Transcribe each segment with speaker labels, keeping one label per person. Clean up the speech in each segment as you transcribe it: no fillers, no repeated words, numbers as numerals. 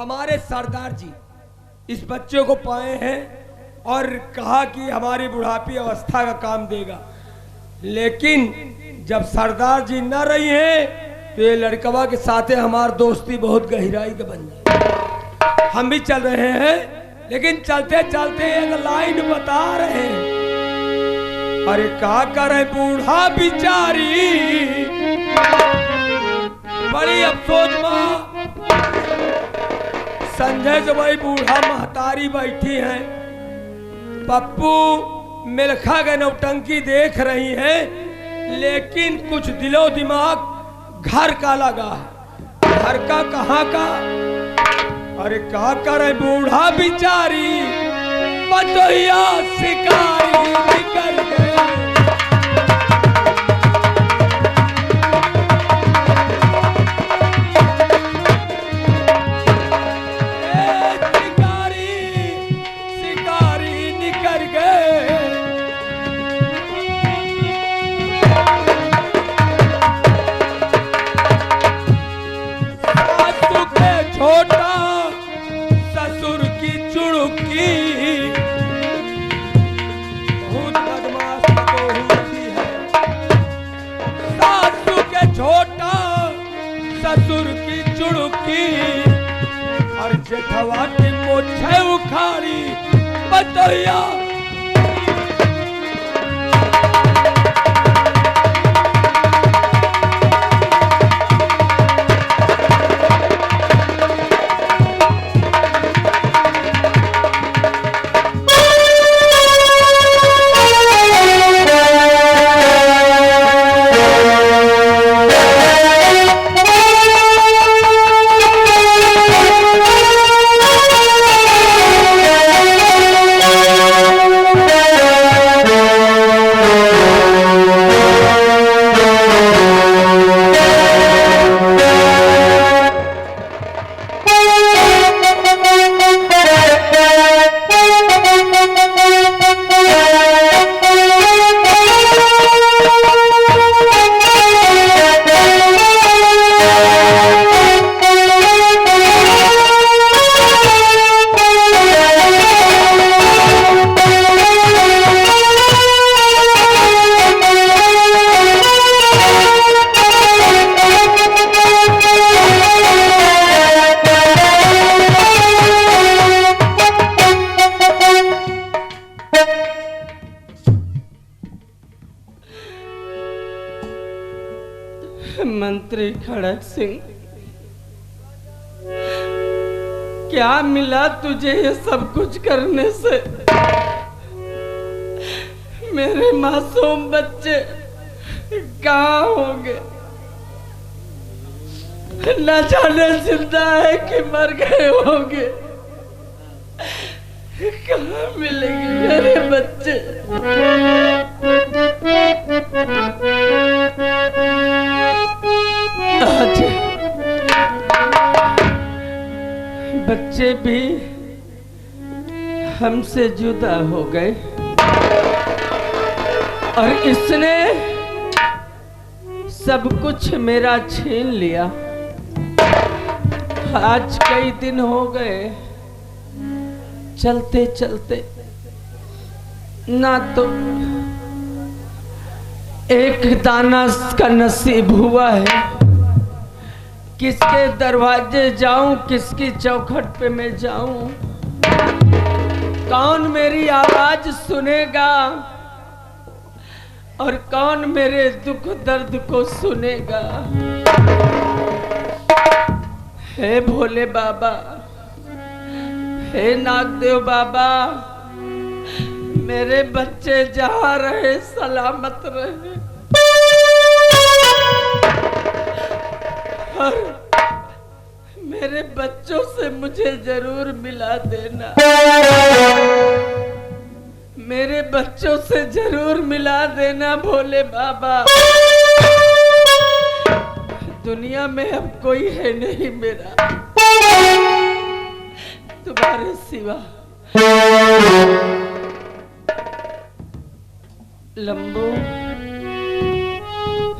Speaker 1: हमारे सरदार जी इस बच्चे को पाए हैं और कहा कि हमारी बुढ़ापी अवस्था का काम देगा, लेकिन जब सरदार जी न रही हैं तो ये लड़कवा के साथ हमारी दोस्ती बहुत गहराई के बन जाए। हम भी चल रहे हैं, लेकिन चलते चलते एक लाइन बता रहे हैं, अरे क्या करे बूढ़ा बिचारी, बड़ी अफसोस माँ। संजय से वही बूढ़ा महतारी बैठी हैं, पप्पू मिल्खा के नौटंकी देख रही हैं, लेकिन कुछ दिलो दिमाग घर का लगा है। घर का कहाँ का? अरे क्या करे बूढ़ा बिचारी, बटोहिया शिकारी निकल गए। जेठवा की मोछे उखाड़ी बटोहिया।
Speaker 2: मंत्री खड़क सिंह, क्या मिला तुझे ये सब कुछ करने से? मेरे मासूम बच्चे कहाँ होंगे? न जाने जिंदा है कि मर गए होंगे। कहाँ मिलेंगे मेरे बच्चे? आज बच्चे भी हमसे जुदा हो गए और इसने सब कुछ मेरा छीन लिया। आज कई दिन हो गए चलते चलते, ना तो एक दाना का नसीब हुआ है। किसके दरवाजे जाऊं, किसकी चौखट पे मैं जाऊं? कौन मेरी आवाज सुनेगा और कौन मेरे दुख दर्द को सुनेगा? हे भोले बाबा, हे नागदेव बाबा, मेरे बच्चे जहाँ रहे सलामत रहे और मेरे बच्चों से मुझे जरूर मिला देना। मेरे बच्चों से जरूर मिला देना भोले बाबा। दुनिया में अब कोई है नहीं मेरा तुम्हारे सिवा। लंबू,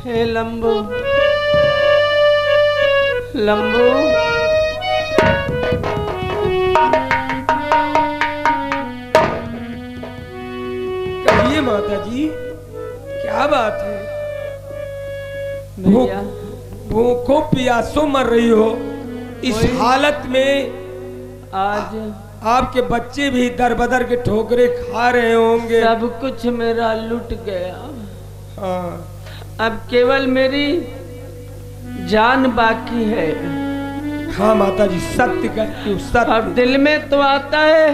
Speaker 2: हे लंबू, लंबू,
Speaker 1: कहिए माता जी, क्या बात है?
Speaker 2: भैया
Speaker 1: भूखों प्यासों मर रही हो, इस हालत में
Speaker 2: आज
Speaker 1: आपके बच्चे भी दर बदर के ठोकरे खा रहे होंगे।
Speaker 2: सब कुछ मेरा लुट गया।
Speaker 1: हाँ,
Speaker 2: अब केवल मेरी जान बाकी है।
Speaker 1: हाँ माता जी, सत्य कहती हूँ, सत्य।
Speaker 2: अब दिल में तो आता है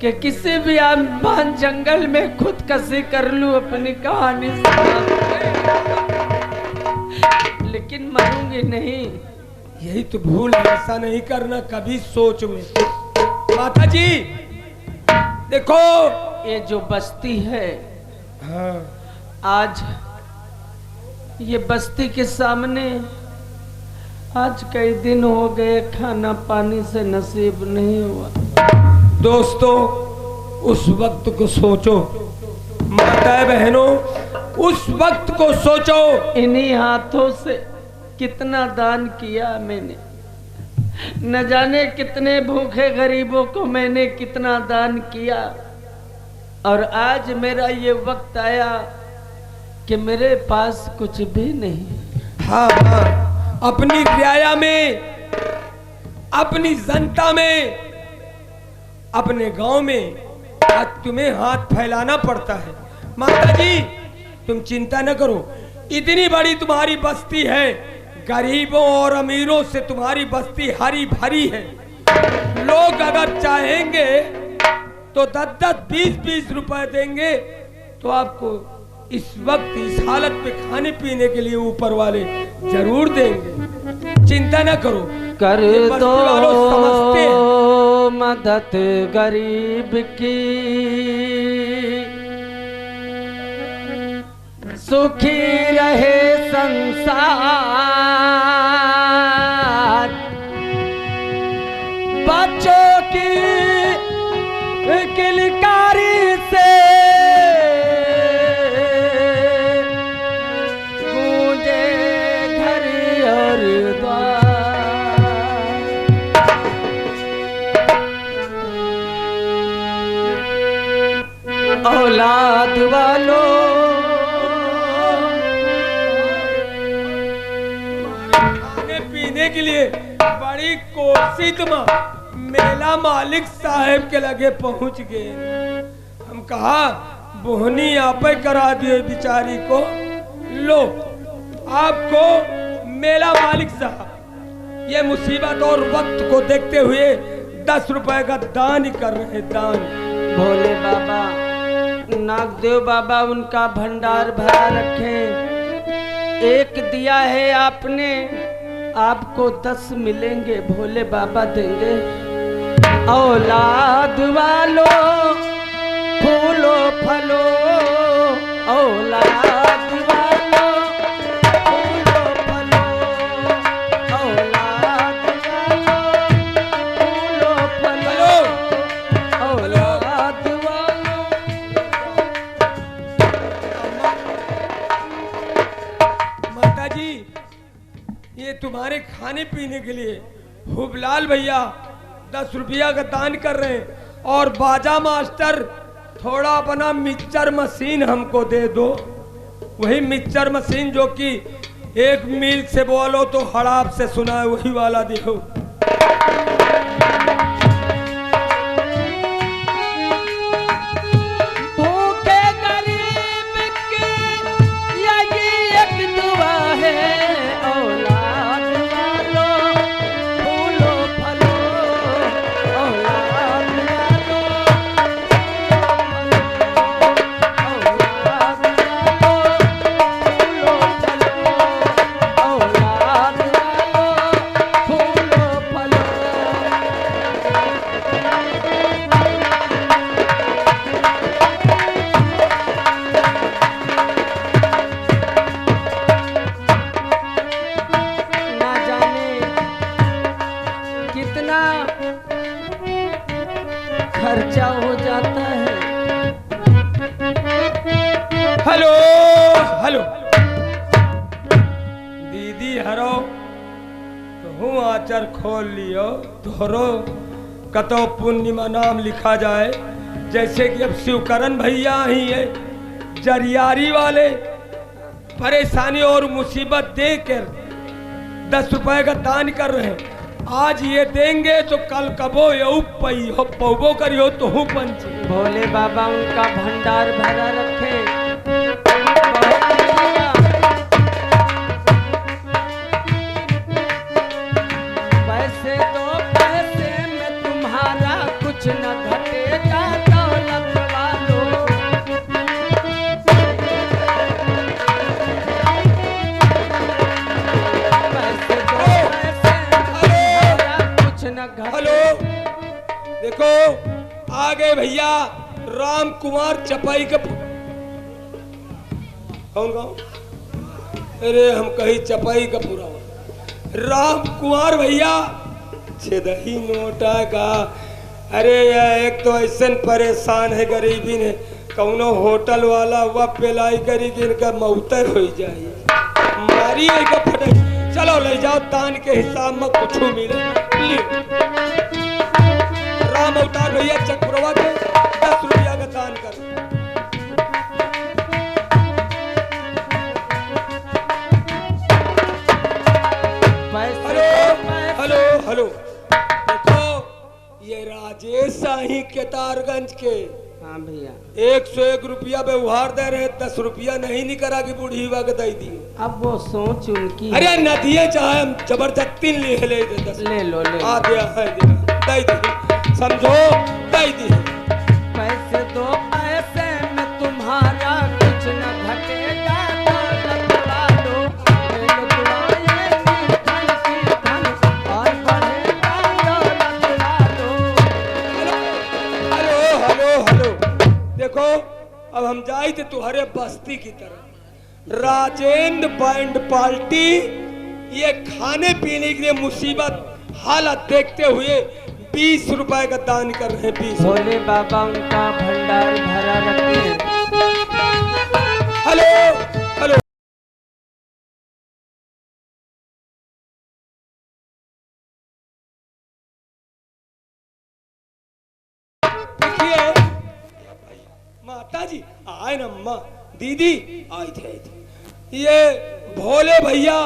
Speaker 2: कि किसी भी आमबान जंगल में खुदकशी कर लूं अपनी कहानी लेकिन मरूंगी नहीं।
Speaker 1: यही तो भूल है, ऐसा नहीं करना कभी सोच में। माता जी देखो,
Speaker 2: ये जो बस्ती है,
Speaker 1: हाँ,
Speaker 2: आज ये बस्ती के सामने आज कई दिन हो गए खाना पानी से नसीब नहीं हुआ।
Speaker 1: दोस्तों उस वक्त को सोचो, माता बहनों उस वक्त को सोचो।
Speaker 2: इन्हीं हाथों से कितना दान किया मैंने, न जाने कितने भूखे गरीबों को मैंने कितना दान किया, और आज मेरा ये वक्त आया कि मेरे पास कुछ भी नहीं।
Speaker 1: हाँ हाँ, अपनी रियाया में, अपनी जनता में, अपने गांव में आज तुम्हें हाथ फैलाना पड़ता है। माता जी तुम चिंता न करो, इतनी बड़ी तुम्हारी बस्ती है, गरीबों और अमीरों से तुम्हारी बस्ती हरी भरी है। लोग अगर चाहेंगे तो 10-10, 20-20 रुपए देंगे तो आपको इस वक्त इस हालत पे खाने पीने के लिए ऊपर वाले जरूर देंगे। चिंता न करो,
Speaker 2: कर
Speaker 1: ये बस्ती वालों समझते हैं।
Speaker 2: दो मदद गरीब की, सुखी रहे संसार, बच्चों की किलकारी से गूंजे घर और द्वार। औलाद वालों
Speaker 1: खाने पीने के लिए बड़ी कोशिश में मेला मालिक साहब के लगे पहुंच गए। हम कहा बोहनी आप करा दिए बिचारी को। लो आपको मेला मालिक साहब ये मुसीबत और वक्त को देखते हुए 10 रुपए का दान ही कर रहे। दान
Speaker 2: भोले बाबा, नागदेव बाबा उनका भंडार भरा रखे। एक दिया है आपने, आपको 10 मिलेंगे, भोले बाबा देंगे। औलाद वालों फूलो फलो, औलाद वालों फूलो फलो, औलाद वालों फूलो फलो, औलाद वालों।
Speaker 1: माता जी ये तुम्हारे खाने पीने के लिए हुबलाल भैया 10 रुपया का दान कर रहे हैं। और बाजा मास्टर थोड़ा अपना मिक्सचर मशीन हमको दे दो। वही मिक्सचर मशीन जो कि एक मील से बोलो तो हड़ाप से सुना है, वही वाला दो।
Speaker 2: भूखे गरीब की यही एक दुआ है, औलाद वालों फूलो फलो, औलाद वालों औलाद वालों फूलो फलो, औलाद वालों फूलो फलो। ना जाने कितना खर्चा हो जाता है।
Speaker 1: हेलो हेलो दीदी हरो तो हूँ आचर खोल लियो, धोरो कतो पूर्णिमा नाम लिखा जाए। जैसे कि अब शिवकरण भैया ही है, जरियारी वाले परेशानी और मुसीबत देकर 10 रुपए का दान कर रहे हैं। आज ये देंगे तो कल कबो यू पई हो पौबो करियो तो हूँ पंच।
Speaker 2: भोले बाबा उनका भंडार भरा रखे। पैसे दो पैसे में तुम्हारा कुछ न घटेगा दौलत वालों। पैसे दो पैसे में तुम्हारा कुछ न
Speaker 1: हेलो, देखो आ गए भैया राम कुमार चपाई का। कौन कौन? अरे हम कहीं चपाई का पूरा राम कुमार भैया छेदही नोटा का। अरे यार एक तो ऐसा परेशान है गरीबी ने, कौनो होटल वाला हुआ पेलाई करी कि इनका मौत हो जाए मारी का फटे। चलो ले जाओ तान के हिसाब में कुछ मिले। राम अवतार भैया चक्रवा के 10 रुपया का दान कर। हेलो हेलो, देखो ये राजेश शाही केतारगंज के।
Speaker 2: हाँ भैया
Speaker 1: 101 रुपया व्यवहार दे रहे, 10 रुपया नहीं निकला कि बूढ़ी वा के दे दी।
Speaker 2: अब वो सोच उनकी।
Speaker 1: अरे न दिए चाहे हम जबरदस्ती ले ले दे 10
Speaker 2: ले लो ले
Speaker 1: आ दिया है दे दी, समझो दे दी।
Speaker 2: पैसे दो पैसे में तुम्हारा कुछ न घटेगा दौलत वालों। ले लो दुआएं धन की धन और बढ़ेगा दौलत वालों।
Speaker 1: हेलो हेलो हेलो, देखो अब हम जाए थे तुम्हारे बस्ती की तरफ। राजेंद्र बैंड पार्टी ये खाने पीने के लिए मुसीबत हालत देखते हुए 20 रुपए का दान कर रहे हैं। 20।
Speaker 2: भोले बाबा उनका भंडार भरा रखे।
Speaker 1: हेलो हेलो, देखिए माता जी आए ना, अम्मा दीदी आई थे। ये भोले भैया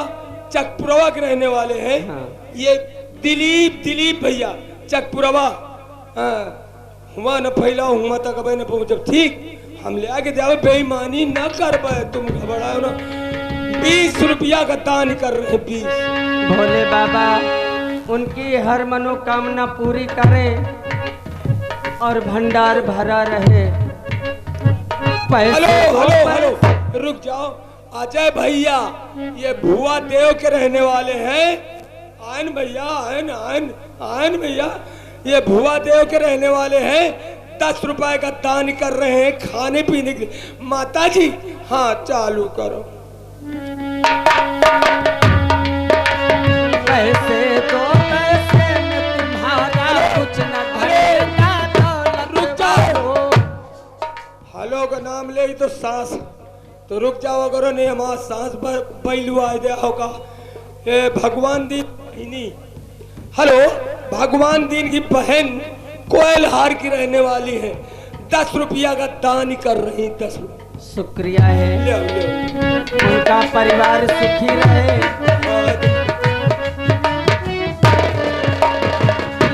Speaker 1: चकपुरवा के रहने वाले हैं।
Speaker 2: हाँ।
Speaker 1: ये दिलीप भैया चकपुरवा। हुआ न फैला हुआ तक अब न पहुंचब। ठीक हम ले आके जावे, बेईमानी ना कर पाए, तुम घबराओ ना। 20 रुपया का दान कर रहे हैं। 20।
Speaker 2: भोले बाबा उनकी हर मनोकामना पूरी करें और भंडार भरा रहे।
Speaker 1: हेलो हेलो हेलो, रुक जाओ। अजय भैया ये भुआ देव के रहने वाले हैं। आयन भैया आयन आयन आयन भैया ये भुआ देव के रहने वाले हैं। 10 रुपए का दान कर रहे हैं खाने पीने के लिए। माता जी हाँ चालू करो।
Speaker 2: पैसे दो पैसे में तुम्हारा कुछ न घटेगा दौलत वालों।
Speaker 1: हेलो का नाम ले तो सांस तो रुक जाओ करो, नहीं हमारा सांस बैलू आ गया होगा। भगवान दीन बहिनी, हेलो भगवान दीन की बहन कोयल हार की रहने वाली है। 10 रुपया का दान कर रही। 10 रुपया
Speaker 2: शुक्रिया है।
Speaker 1: ले
Speaker 2: उनका परिवार सुखी रहे।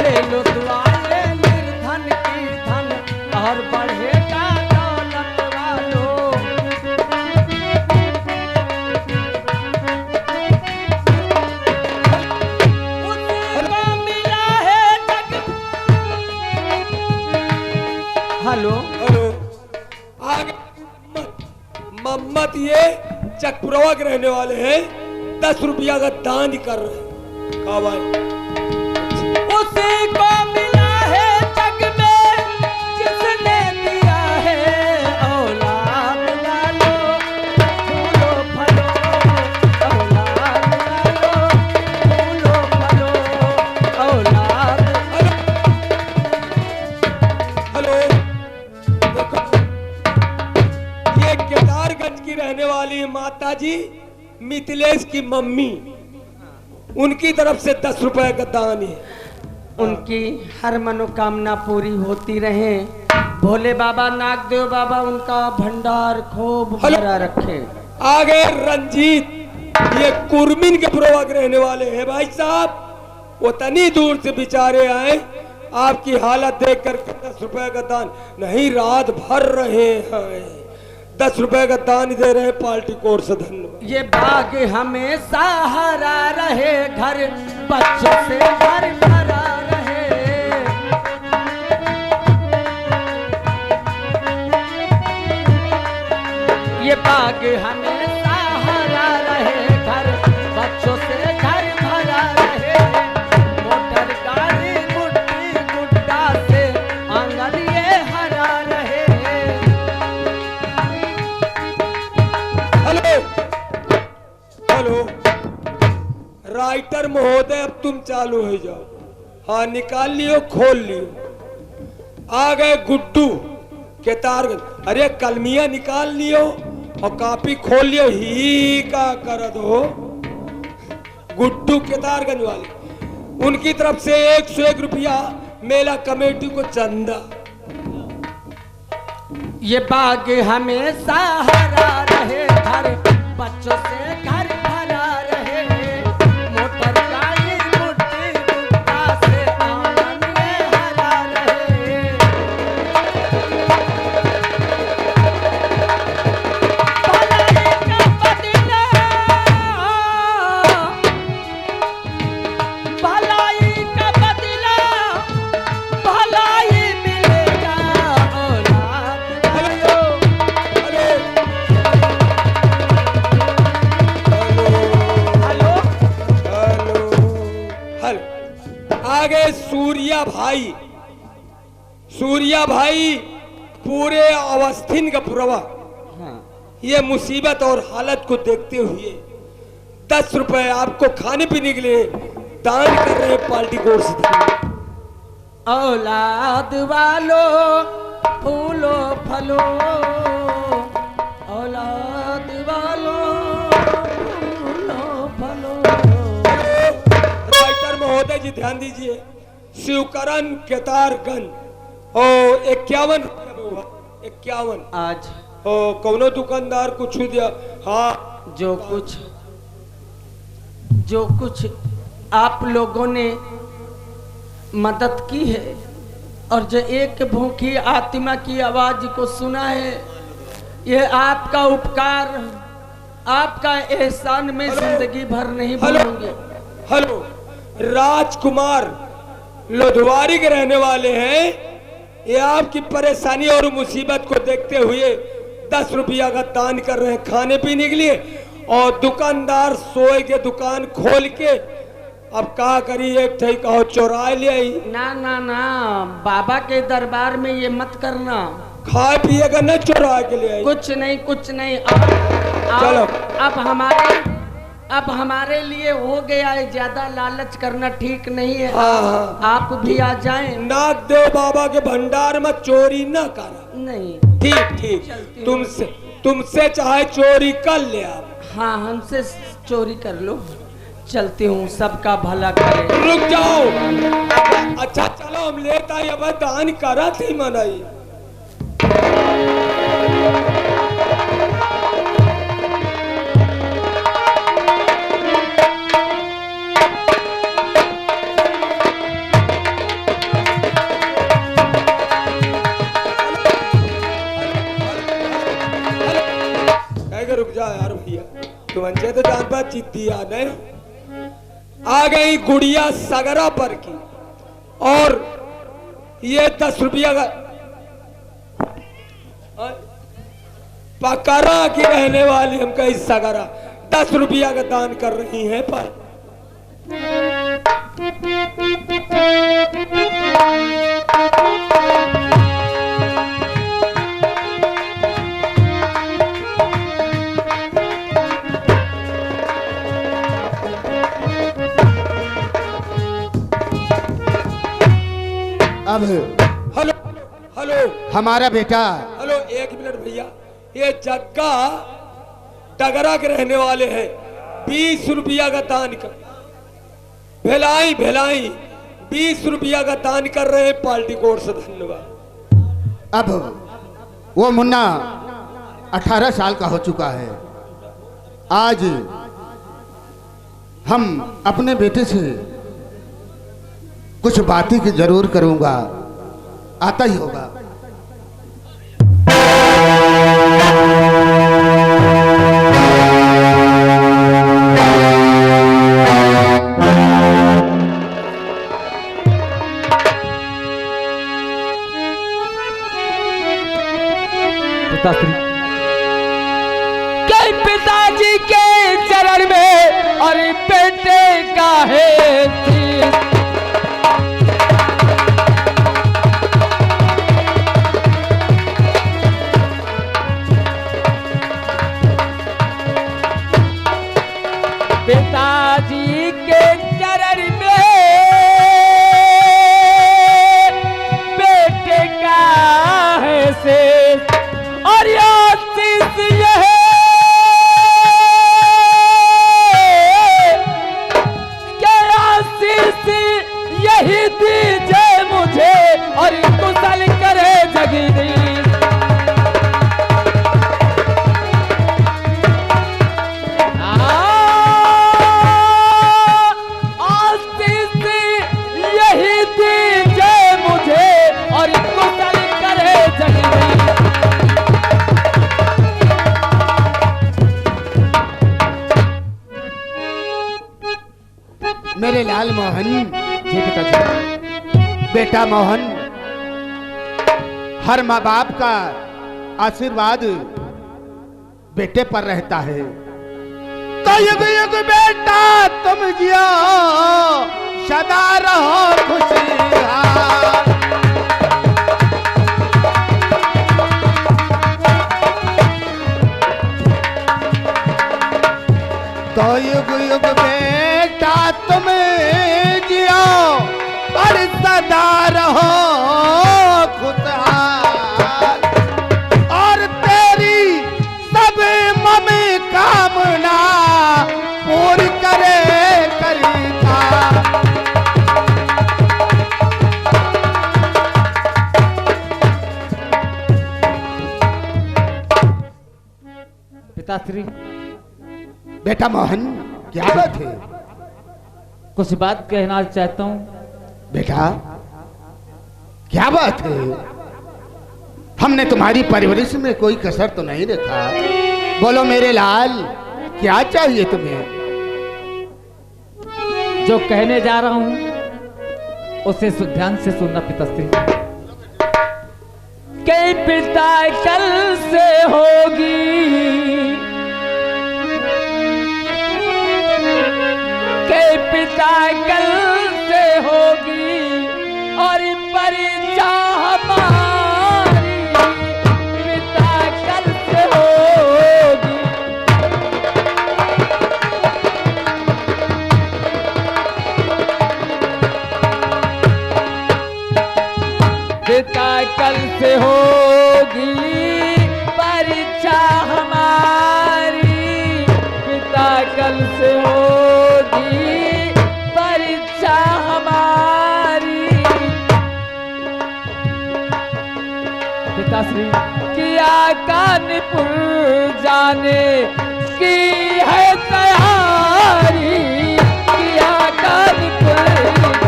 Speaker 2: ले लो दुआएं निर्धन की धन और बढ़ेगा दौलत वालों। हेलो
Speaker 1: हेलो आगे मोहम्मद ये चकपुरवा के रहने वाले हैं। 10 रुपया का दान कर रहे हैं। कहा भाई
Speaker 2: उसी को मिला है जग में जिसने दिया है औलाद वालों। फूलो फलो औलाद वालों, फूलो फलो औलाद।
Speaker 1: हेलो देखो ये केदारगंज की रहने वाली माता जी मिथिलेश की मम्मी, उनकी तरफ से 10 रुपए का दान है।
Speaker 2: उनकी हर मनोकामना पूरी होती रहे। भोले बाबा नागदेव बाबा उनका भंडार खूब भरा रखे।
Speaker 1: आगे रंजीत, ये कुर्मिन के प्रवक रहने वाले हैं भाई साहब। वो तनी दूर से बेचारे आए, आपकी हालत देख कर 10 रुपए का दान नहीं, रात भर रहे हैं, 10 रुपए का दान दे रहे पार्टी कोर से। धन्यवाद।
Speaker 2: ये बाग हमें सहारा रहे, घर बच्चों से घर भरा रहे। ये बाग हमें सहारा रहे, घर बच्चों से घर भरा रहे। मोटर गाड़ी गुड्डी गुड्डा से आंगन ये हरा रहे।
Speaker 1: हेलो हेलो राइटर महोदय, अब तुम चालू हो जाओ। हाँ, निकाल लियो, खोल लियो। आ गए गुड्डू केतारगंज। अरे कलमिया निकाल लियो और कापी खोल लियो। ही का कर दो। गुड्डू केतारगंज वाले, उनकी तरफ से 101 रुपया मेला कमेटी को चंदा।
Speaker 2: ये बाग हमें सहारा रहे, घर बच्चों से घर भरा रहे। मोटर गाड़ी गुड्डी गुड्डा से आंगन ये हरा रहे। भलाई का बदला, भलाई का बदला, भलाई मिलेगा औलाद।
Speaker 1: Hello
Speaker 2: hello
Speaker 1: hello. आगे सूर्या भाई, सूर्या भाई पूरे अवस्थिन का प्रवा।
Speaker 2: हाँ।
Speaker 1: ये मुसीबत और हालत को देखते हुए 10 रुपए आपको खाने पीने के लिए दान कर रहे हैं पार्टी कोर से।
Speaker 2: औलाद वालो फूलो फलो, औलाद वालो फूलो फलो।
Speaker 1: राइटर महोदय जी ध्यान दीजिए, शिवकरण केतारगंज और 51 51
Speaker 2: आज
Speaker 1: कौनो दुकानदार कुछ दिया। हाँ,
Speaker 2: जो कुछ आप लोगों ने मदद की है और जो एक भूखी आत्मा की आवाज को सुना है, ये आपका उपकार, आपका एहसान में जिंदगी भर नहीं भूलूंगी।
Speaker 1: हेलो, राजकुमार लोधवारी के रहने वाले हैं। ये आपकी परेशानी और मुसीबत को देखते हुए 10 रुपया का दान कर रहे हैं खाने पीने के लिए। और दुकानदार सोए के दुकान खोल के अब कहा करी, एक थे कहो चोरा ले आई।
Speaker 2: ना ना ना, बाबा के दरबार में ये मत करना।
Speaker 1: खाए पिएगा न चोरा के लिए आई।
Speaker 2: कुछ नहीं कुछ नहीं।
Speaker 1: चलो।
Speaker 2: अब हमारे लिए हो गया है, ज्यादा लालच करना ठीक नहीं है।
Speaker 1: हाँ।
Speaker 2: आप भी आ जाएं।
Speaker 1: नागदेव बाबा के भंडार में चोरी न करा।
Speaker 2: नहीं,
Speaker 1: ठीक ठीक, तुमसे चाहे चोरी कर ले आप।
Speaker 2: हाँ, हमसे चोरी कर लो, चलती हूँ, सबका भला करे।
Speaker 1: रुक जाओ। अच्छा चलो, हम लेता है, अब दान करा थी मनाई। रुक जा यार भैया, तुम तो जान बात जीती याद है। आ गई गुड़िया सगरा पर की और ये 10 रुपया का पकड़ा की रहने वाली हम कहीं सगरा 10 रुपया का दान कर रही हैं। पर
Speaker 3: अब
Speaker 1: हेलो हेलो
Speaker 3: हमारा बेटा,
Speaker 1: हेलो, 1 मिनट भैया, ये जग्गा डगरा के रहने वाले हैं, 20 रुपया का दान कर। भिलाई भिलाई ₹20 का दान कर रहे हैं पार्टी कोर्ट से। धन्यवाद।
Speaker 3: अब वो मुन्ना 18 साल का हो चुका है। आज हम अपने बेटे से कुछ बातें की जरूर करूंगा, आता ही होगा।
Speaker 2: पिताजी के चरण में और बेटे का है पिताजी के चरण में बेटे का है से और आशीष यह यही दीजिए मुझे और कुशल करे जगदीश। आशीष यही दीजिए मुझे और कुशल करे जगदीश।
Speaker 3: मेरे लाल मोहन,
Speaker 2: जी पिताजी।
Speaker 3: बेटा मोहन, हर माँ बाप का आशीर्वाद बेटे पर रहता है। तो युग युग बेटा तुम जियो, सदा रहो खुशहाल। तो युग युग बेटा तुम जियो और सदा रहो खुशहाल। और तेरी सब मम्मी कामना पूरी करे करीता।
Speaker 2: पिताश्री।
Speaker 3: बेटा मोहन, क्या बात है?
Speaker 2: कुछ बात कहना चाहता हूँ।
Speaker 3: बेटा क्या बात है? हमने तुम्हारी परवरिश में कोई कसर तो नहीं रखा। बोलो मेरे लाल, क्या चाहिए तुम्हें?
Speaker 2: जो कहने जा रहा हूँ उसे ध्यान से सुनना पिताश्री। कई पिता कल से होगी, कई पिता कल से होगी और परीक्षा हमारी पिता कल से होगी। पिता कल से होगी परीक्षा हमारी, पिता कल से होगी परीक्षा हमारी। पिताश्री किया कानपुर जाने की है तैयारी, किया कानपुर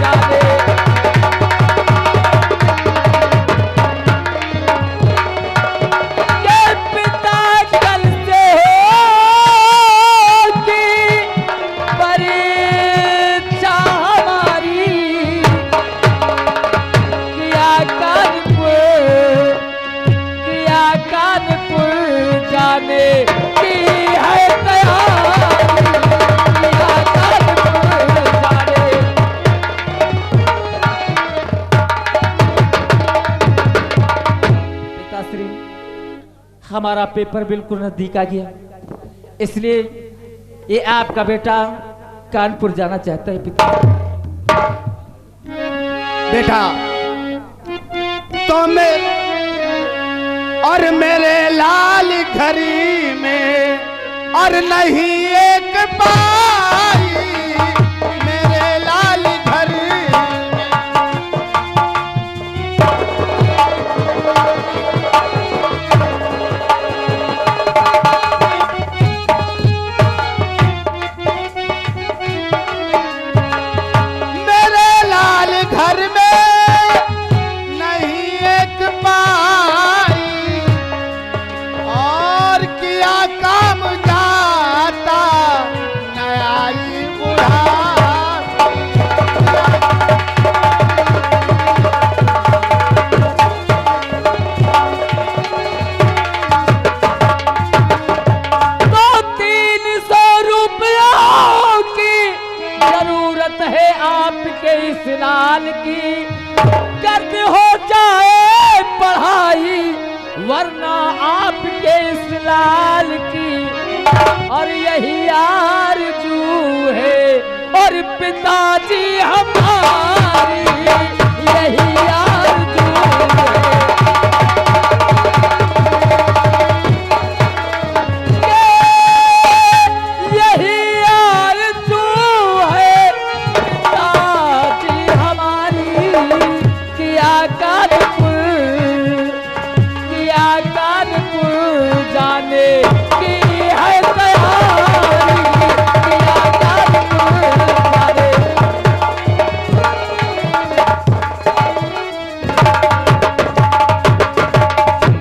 Speaker 2: जाने। हमारा पेपर बिल्कुल नजदीक आ गया, इसलिए ये आपका बेटा कानपुर जाना चाहता है। पिता
Speaker 3: बेटा तो मैं और मेरे लाल घरी में और नहीं एक पाई, मेरे लाल घरी में
Speaker 2: आपके इस लाल की कर्ज हो जाए पढ़ाई, वरना आपके इस लाल की और यही आरज़ू है। और पिताजी हमारी यही आरज़ू है, यही आरज़ू है। पिताजी हमारी किया कानपुर जाने की है तैयारी, किया कानपुर जाने।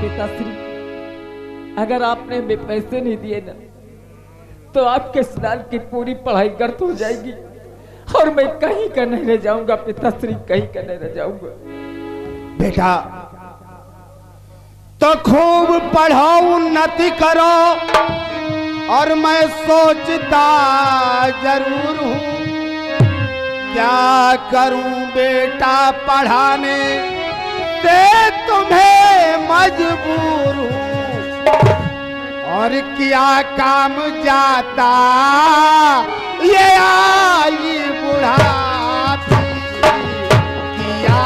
Speaker 2: पिताश्री, अगर आपने भी पैसे नहीं दिए ना तो आपके स्नान की पूरी पढ़ाई गर्त हो जाएगी और मैं कहीं का नहीं रह जाऊंगा। पिताश्री, कहीं का नहीं रह जाऊंगा।
Speaker 3: बेटा तो खूब पढ़ो, उन्नति करो, और मैं सोचता जरूर हूँ क्या करूं बेटा पढ़ाने से तुम्हें मजबूर हूँ। और क्या काम जाता ये आई बुढ़ापी किया।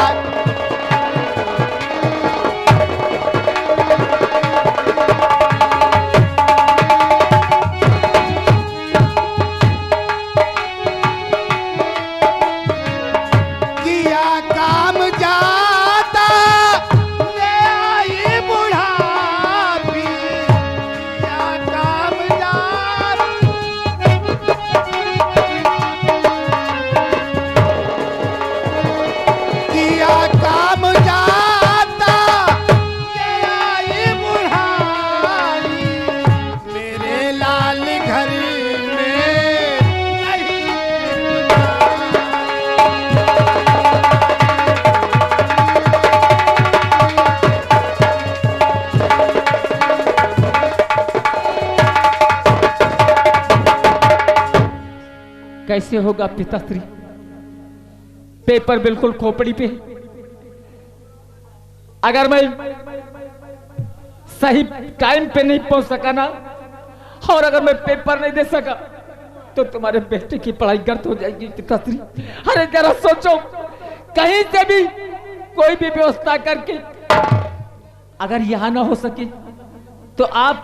Speaker 2: कैसे होगा पिताश्री? पेपर बिल्कुल खोपड़ी पे। अगर मैं सही टाइम पे नहीं पहुंच सका ना, और अगर मैं पेपर नहीं दे सका तो तुम्हारे बेटे की पढ़ाई गर्त हो जाएगी पिताश्री। अरे जरा सोचो, कहीं से भी कोई भी व्यवस्था करके अगर यहां ना हो सके तो आप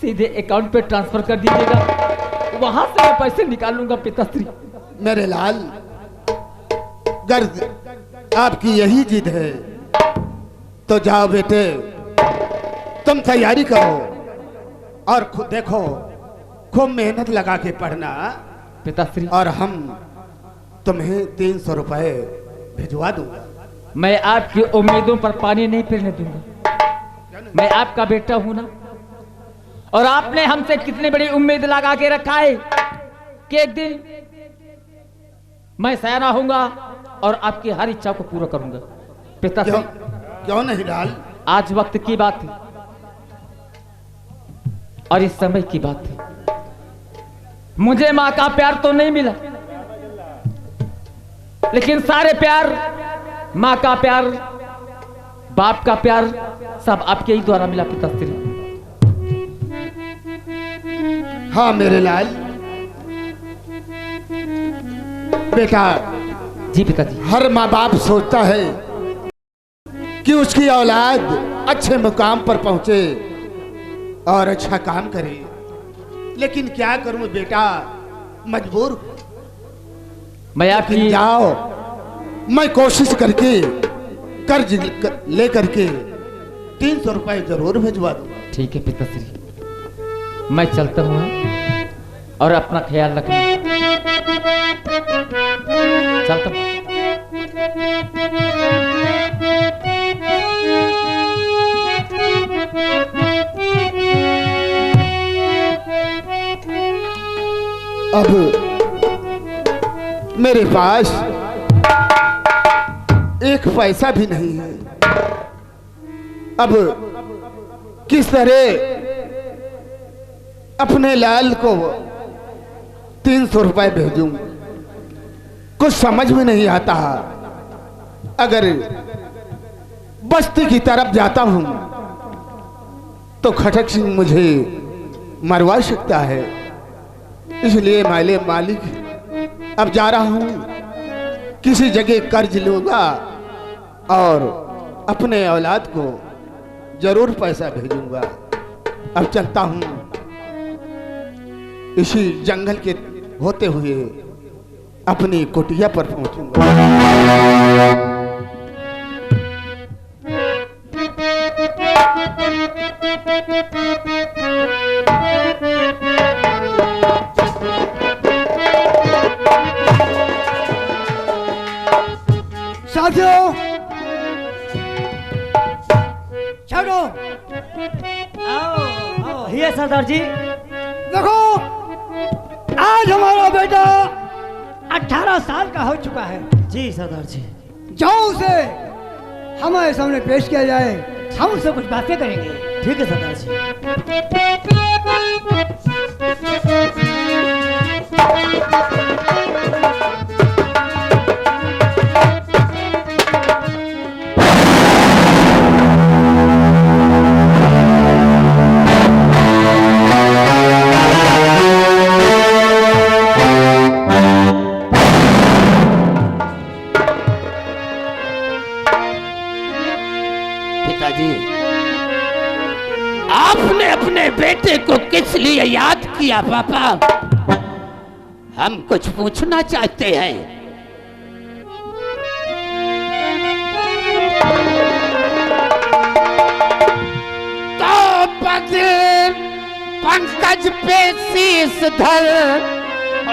Speaker 2: सीधे अकाउंट पे ट्रांसफर कर दीजिएगा, वहां से मैं पैसे निकाल लूंगा पिताश्री।
Speaker 3: मेरे लाल, गर्द आपकी यही जिद है तो जाओ बेटे, तुम तैयारी करो और खुद देखो, खूब मेहनत लगा के पढ़ना
Speaker 2: पिताश्री।
Speaker 3: और हम तुम्हें 300 रुपए भिजवा दूंगा।
Speaker 2: मैं आपकी उम्मीदों पर पानी नहीं फिरने दूंगा। मैं आपका बेटा हूं ना, और आपने हमसे कितनी बड़ी उम्मीद लगा के रखा है कि एक दिन मैं सयाना होऊंगा और आपकी हर इच्छा को पूरा करूंगा पिताश्री।
Speaker 3: क्यों नहीं लाल?
Speaker 2: आज वक्त की बात है और इस समय की बात है। मुझे मां का प्यार तो नहीं मिला, लेकिन सारे प्यार, मां का प्यार, बाप का प्यार सब आपके ही द्वारा मिला पिताश्री।
Speaker 3: हाँ मेरे लाल, बेटा।
Speaker 2: जी पिताजी।
Speaker 3: हर माँ बाप सोचता है कि उसकी औलाद अच्छे मुकाम पर पहुंचे और अच्छा काम करे, लेकिन क्या करूं बेटा, मजबूर।
Speaker 2: मैं आपकी
Speaker 3: जाओ, मैं कोशिश करके कर्ज ले करके 300 रुपए जरूर भिजवा दूंगा।
Speaker 2: ठीक है पिताश्री, मैं चलता हूँ और अपना ख्याल रखना। चलता हूँ।
Speaker 3: अब मेरे पास एक पैसा भी नहीं है। अब किस तरह अपने लाल को 300 रुपए भेजूं? कुछ समझ में नहीं आता। अगर बस्ती की तरफ जाता हूं तो खटक सिंह मुझे मरवा सकता है, इसलिए माले मालिक अब जा रहा हूं, किसी जगह कर्ज लूंगा और अपने औलाद को जरूर पैसा भेजूंगा। अब चलता हूं, इसी जंगल के होते हुए अपनी कुटिया पर पहुंचूंगा।
Speaker 4: साथियों, चलो
Speaker 5: आओ आओ हिया सरदार जी।
Speaker 4: देखो, आज हमारा बेटा 18 साल का हो चुका है।
Speaker 5: जी सरदार जी।
Speaker 4: जाओ उसे हमारे सामने पेश किया जाए, हम उससे कुछ बातें करेंगे।
Speaker 5: ठीक है सरदार जी।
Speaker 6: आपने अपने बेटे को किस लिए याद किया पापा? हम कुछ पूछना चाहते हैं। तो पद पंकज पे शीश धर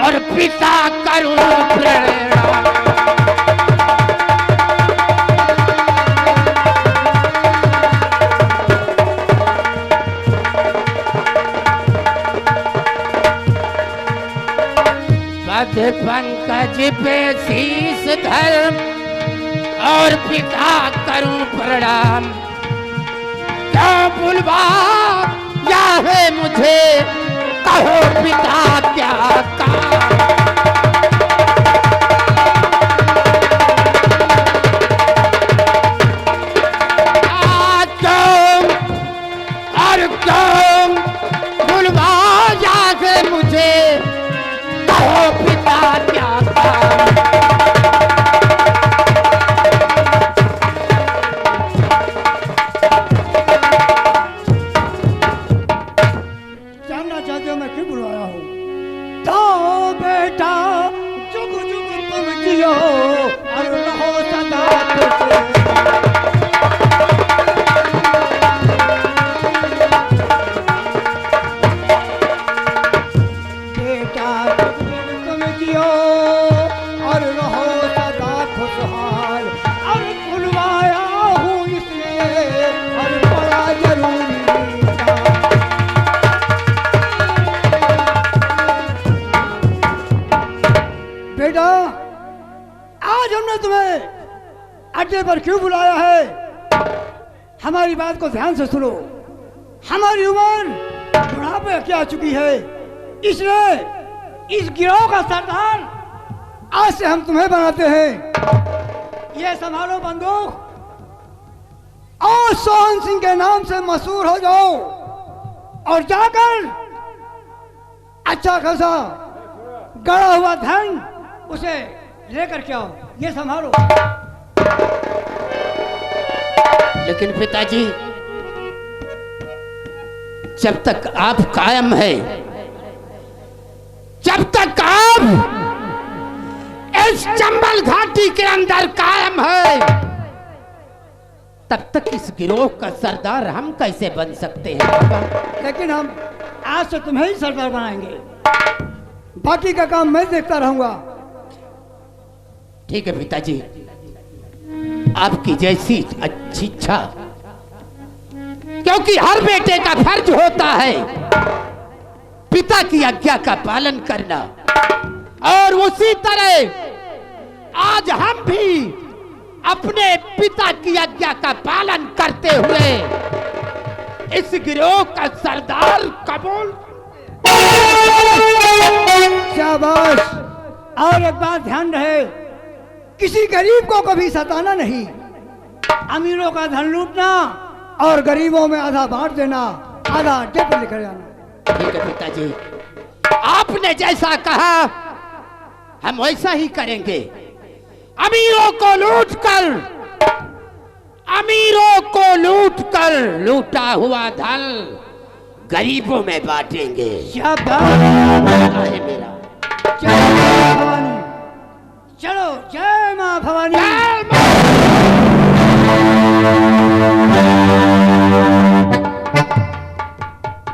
Speaker 6: और पिता करूं प्रेरणा। पंकज पे शीश धर और पिता करूं प्रणाम। क्या बुलवा या है मुझे, कहो पिता क्या काम। और क्यों बुलवा या है मुझे, कहो पिता क्या काम।
Speaker 4: जानना चाहते हो मैं क्यों बुलाया हूँ? तो बेटा जुग जुग तुम जियो और रहो सदा खुश। बेटा जुग जुग तुम जियो और रहो सदा खुशहाल। और बुलवाया हूँ इसलिए और बड़ा जरूरी था। बेटा, आज हमने तुम्हें अड्डे पर क्यों बुलाया है? हमारी बात को ध्यान से सुनो। हमारी उम्र बुढ़ापे की आ चुकी है, इसलिए इस गिरोह का सरदार आज से हम तुम्हें बनाते हैं। ये संभालो बंदूक और सोहन सिंह के नाम से मशहूर हो जाओ और जाकर अच्छा खासा गड़ा हुआ धन उसे लेकर के आओ। ये संभालो।
Speaker 6: लेकिन पिताजी, जब तक आप कायम है, जब तक आप इस चंबल घाटी के अंदर कायम है, तब तक इस गिरोह का सरदार हम कैसे बन सकते हैं पापा?
Speaker 4: लेकिन हम आज से तुम्हें ही सरदार बनाएंगे, बाकी का काम मैं देखता रहूंगा।
Speaker 6: ठीक है पिताजी, आपकी जैसी अच्छी इच्छा, क्योंकि हर बेटे का फर्ज होता है पिता की आज्ञा का पालन करना, और उसी तरह आज हम भी अपने पिता की आज्ञा का पालन करते हुए इस गिरोह का सरदार कबूल।
Speaker 4: शाबाश, और एक बात ध्यान रहे, किसी गरीब को कभी सताना नहीं, अमीरों का धन लूटना और गरीबों में आधा बांट देना, आधा अड्डे पर लेकर जाना।
Speaker 6: ठीक है पिताजी, आपने जैसा कहा हम वैसा ही करेंगे। अमीरों को लूटकर लूटा हुआ धन गरीबों में बांटेंगे।
Speaker 4: शाबाश
Speaker 6: है मेरा।
Speaker 4: जय मां भवानी, चलो जय मां भवानी।